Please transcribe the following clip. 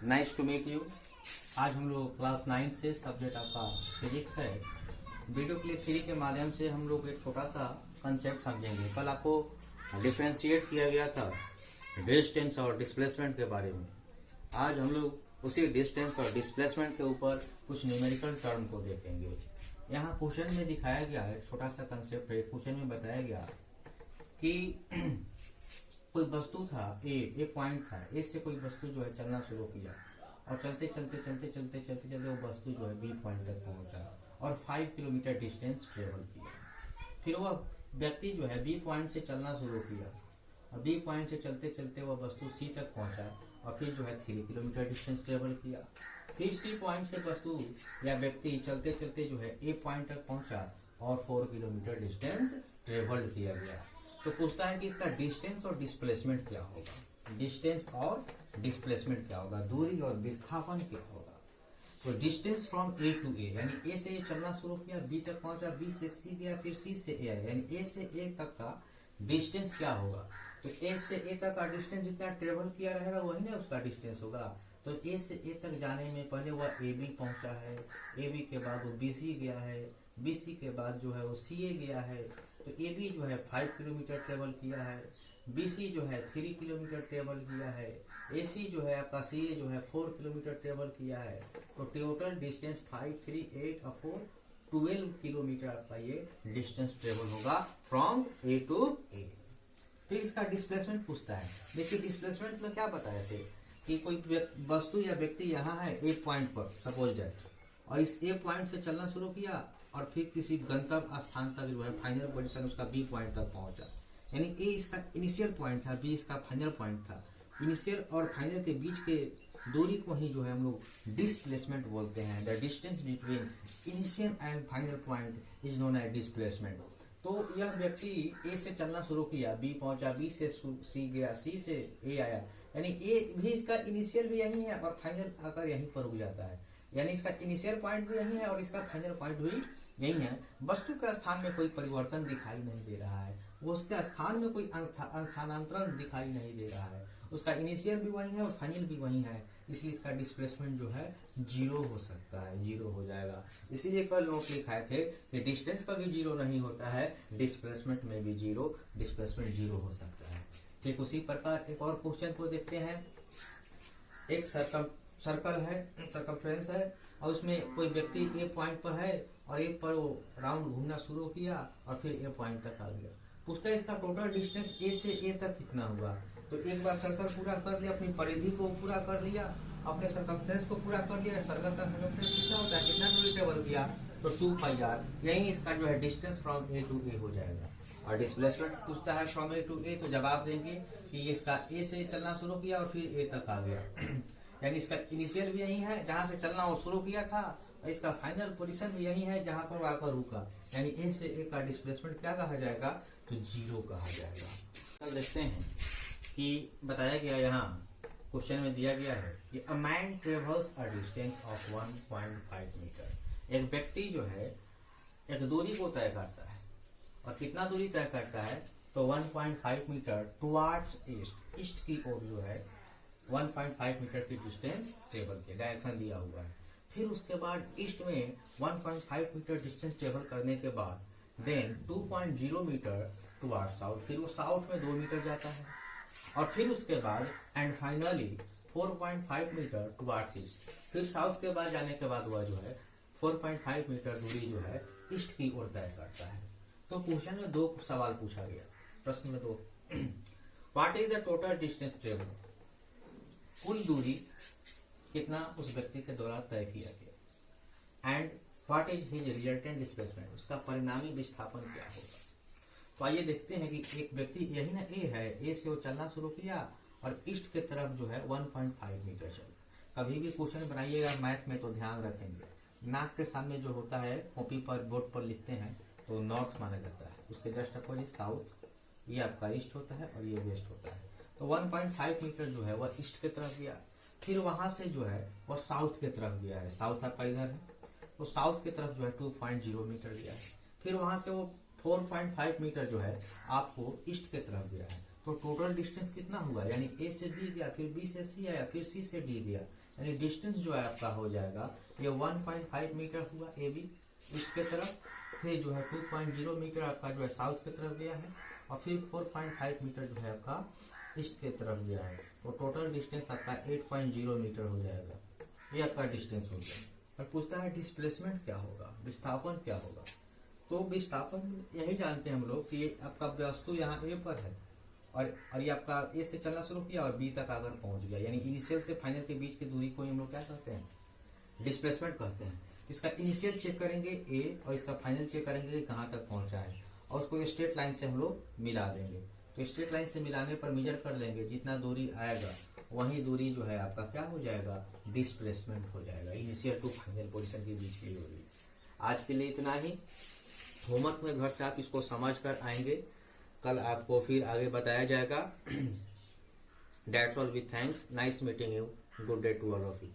Nice to meet you. आज हम लोग क्लास 9 से सब्जेक्ट आपका फिजिक्स है। वीडियो क्लिप 3 के माध्यम से हम लोग एक छोटा सा कंसेप्ट समझेंगे। कल आपको डिफरेंशिएट किया गया था डिस्टेंस और डिस्प्लेसमेंट के बारे में। आज हम लोग उसी डिस्टेंस और डिस्प्लेसमेंट के ऊपर कुछ न्यूमेरिकल टर्म को देखेंगे। यहाँ क्वेश्चन में दिखाया गया है, छोटा सा कंसेप्ट है। क्वेश्चन में बताया गया कि कोई वस्तु था ए पॉइंट था, ए से कोई वस्तु जो है चलना शुरू किया और चलते चलते वो वस्तु जो है बी पॉइंट तक पहुंचा और 5 किलोमीटर डिस्टेंस ट्रेवल किया। फिर वह व्यक्ति जो है बी पॉइंट से चलना शुरू किया और बी पॉइंट से चलते चलते वह वस्तु सी तक पहुंचा और फिर जो है 3 किलोमीटर डिस्टेंस ट्रेवल किया। फिर सी पॉइंट से वस्तु या व्यक्ति चलते चलते जो है ए पॉइंट तक पहुंचा और 4 किलोमीटर डिस्टेंस ट्रेवल किया गया। तो पूछता है कि इसका डिस्टेंस और डिस्प्लेसमेंट क्या होगा। डिस्टेंस और डिस्प्लेसमेंट क्या होगा, दूरी और विस्थापन क्या होगा। तो डिस्टेंस फ्रॉम ए टू ए, यानी ए से ए चलना शुरू किया, बी तक पहुंचा, बी से सी गया, फिर सी से ए आया, यानी ए से ए तक का डिस्टेंस क्या होगा। तो ए से ए तक का डिस्टेंस जितना ट्रेवल किया रहेगा वही ना उसका डिस्टेंस होगा। तो ए से ए तक जाने में पहले वह ए बी पहुंचा है, ए बी के बाद वो बी सी गया है, बी सी के बाद जो है वो सी ए गया है। तो ए बी जो है 5 किलोमीटर ट्रेवल किया है, बी सी जो है 3 किलोमीटर ट्रेवल किया है, ए सी जो है आपका सी ए जो है 4 किलोमीटर ट्रेवल किया है। तो टोटल डिस्टेंस 5, 3, 8 और 4 12 किलोमीटर आपका ये डिस्टेंस ट्रेवल होगा फ्रॉम ए टू ए। फिर इसका डिस्प्लेसमेंट पूछता है। देखिए डिस्प्लेसमेंट में क्या बताया थे कि कोई वस्तु या व्यक्ति यहाँ है ए पॉइंट पर सपोज दैट, और इस ए पॉइंट से चलना शुरू किया और फिर किसी गंतव्य स्थान तक जो है फाइनल पोजीशन उसका बी पॉइंट तक पहुंचा। यानी ए इसका इनिशियल पॉइंट था, बी इसका फाइनल पॉइंट था। इनिशियल और फाइनल के बीच के दूरी को ही जो है हम लोग डिस्प्लेसमेंट बोलते हैं। The distance between initial and final point is known as displacement. तो यह व्यक्ति ए से चलना शुरू किया, बी पहुंचा, बी से सी गया, सी से ए आया, यानी ए भी इसका इनिशियल भी यही है और फाइनल आकर यहीं पर रुक जाता है। यानी इसका इनिशियल पॉइंट भी यही है और इसका फाइनल पॉइंट भी यही है। वस्तु के स्थान में कोई परिवर्तन दिखाई नहीं दे रहा है, वो उसके स्थान में कोई स्थानांतरण दिखाई नहीं दे रहा है। उसका इनिशियल भी वही है और फाइनल भी वही है, इसलिए इसका डिस्प्लेसमेंट जो है 0 हो सकता है, 0 हो जाएगा। इसीलिए कल नोट लिखाए थे कि डिस्टेंस का भी 0 नहीं होता है, डिस्प्लेसमेंट में भी 0, डिस्प्लेसमेंट 0 हो सकता है। ठीक उसी प्रकार एक और क्वेश्चन को देखते हैं। एक सर्कल है, सर्कमफ्रेंस है और उसमें कोई व्यक्ति ए पॉइंट पर है और ए पर वो राउंड घूमना शुरू किया और फिर ए पॉइंट तक आ गया। पूछता है इसका टोटल डिस्टेंस ए से ए तक कितना हुआ। तो एक बार सर्कल पूरा कर लिया, अपनी परिधि को पूरा कर लिया, अपने सर्कमफ्रेंस को पूरा कर लिया। सर्कल का सर्कमफ्रेंस कितना होता है, कितना दूरी ट्रेवल किया, तो 2πr, यही इसका जो है डिस्टेंस फ्रॉम ए टू ए हो जाएगा। और डिस्प्लेसमेंट पूछता है फ्रॉम ए टू ए, तो जवाब देंगे कि इसका ए से चलना शुरू किया और फिर ए तक आ गया। यानी इसका इनिशियल भी यही है जहां से चलना वो शुरू किया था और इसका फाइनल पोजीशन भी यही है जहां पर आकर रुका। यानी ए से ए का डिस्प्लेसमेंट क्या कहा जाएगा, तो 0 कहा जाएगा। कल देखते हैं कि बताया गया, यहाँ क्वेश्चन में दिया गया है कि a man travels a distance of 1.5 metre. एक व्यक्ति जो है एक दूरी को तय करता है और कितना दूरी तय करता है, तो 1.5 मीटर टुवार्ड्स ईस्ट, ईस्ट की ओर जो है 1.5 मीटर की डिस्टेंस ट्रेवल किया, डायरेक्शन दिया हुआ है। फिर उसके बाद ईस्ट में 1.5 मीटर डिस्टेंस ट्रेवल करने के बाद देन 2.0 मीटर टुवार्ड साउथ, फिर वो साउथ में 2 मीटर जाता है और फिर उसके बाद and finally 4.5 metre towards east. फिर साउथ के बाद जाने के बाद वह जो है 4.5 मीटर दूरी जो है ईस्ट की ओर तय करता है। तो क्वेश्चन में 2 सवाल पूछा गया, प्रश्न में 2। What is the total distance travel, कुल दूरी कितना उस व्यक्ति के द्वारा तय किया गया, and what is his resultant displacement, उसका परिणामी विस्थापन क्या होगा। तो आइए देखते हैं कि एक व्यक्ति यही ना ए है, ए से वो चलना शुरू किया और ईस्ट के तरफ जो है 1.5 मीटर चल। कभी भी क्वेश्चन बनाइएगा मैथ में तो ध्यान रखेंगे, नाक के सामने जो होता है कॉपी पर बोर्ड पर लिखते हैं तो नॉर्थ माना जाता है, उसके जस्ट अपोजिट साउथ, ये आपका ईस्ट होता है और ये वेस्ट होता है। तो 1.5 मीटर जो है वह ईस्ट की तरफ गया, फिर वहां से जो है वह साउथ की तरफ गया है, साउथ आपका इधर है, तो साउथ की तरफ जो है 2.0 मीटर गया है। फिर वहां से वो 4.5 मीटर जो है आपको ईस्ट की तरफ गया है, तो टोटल डिस्टेंस कितना हुआ, यानी ए से बी गया, फिर बी से सी आया, फिर सी से डी गया, यानी डिस्टेंस जो है आपका हो जाएगा ये 1.5 मीटर हुआ ए बी ईस्ट के तरफ, फिर जो है 2.0 मीटर आपका जो है साउथ की तरफ गया है, और फिर 4.5 मीटर जो है आपका ईस्ट के तरफ गया है। तो टोटल डिस्टेंस आपका 8.0 मीटर हो जाएगा, ये आपका डिस्टेंस हो गया। और पूछता है डिस्प्लेसमेंट क्या होगा, विस्थापन क्या होगा। तो विस्थापन यही जानते हैं हम लोग कि ये आपका वस्तु यहाँ ए पर है और ये आपका ए से चलना शुरू किया और बी तक अगर पहुंच गया, यानी इनिशियल से फाइनल के बीच की दूरी को हम लोग क्या कहते हैं, डिस्प्लेसमेंट कहते हैं। इसका इनिशियल चेक करेंगे ए और इसका फाइनल चेक करेंगे कि कहाँ तक पहुंचा है, और उसको स्ट्रेट लाइन से हम लोग मिला देंगे। तो स्ट्रेट लाइन से मिलाने पर मेजर कर लेंगे, जितना दूरी आएगा वही दूरी जो है आपका क्या हो जाएगा, डिस्प्लेसमेंट हो जाएगा, इनिशियल टू फाइनल पोजीशन के बीच की दूरी। आज के लिए इतना ही। होमवर्क में घर से आप इसको समझ कर आएंगे, कल आपको फिर आगे बताया जाएगा। That's all with thanks. Nice meeting you. Good day to all of you.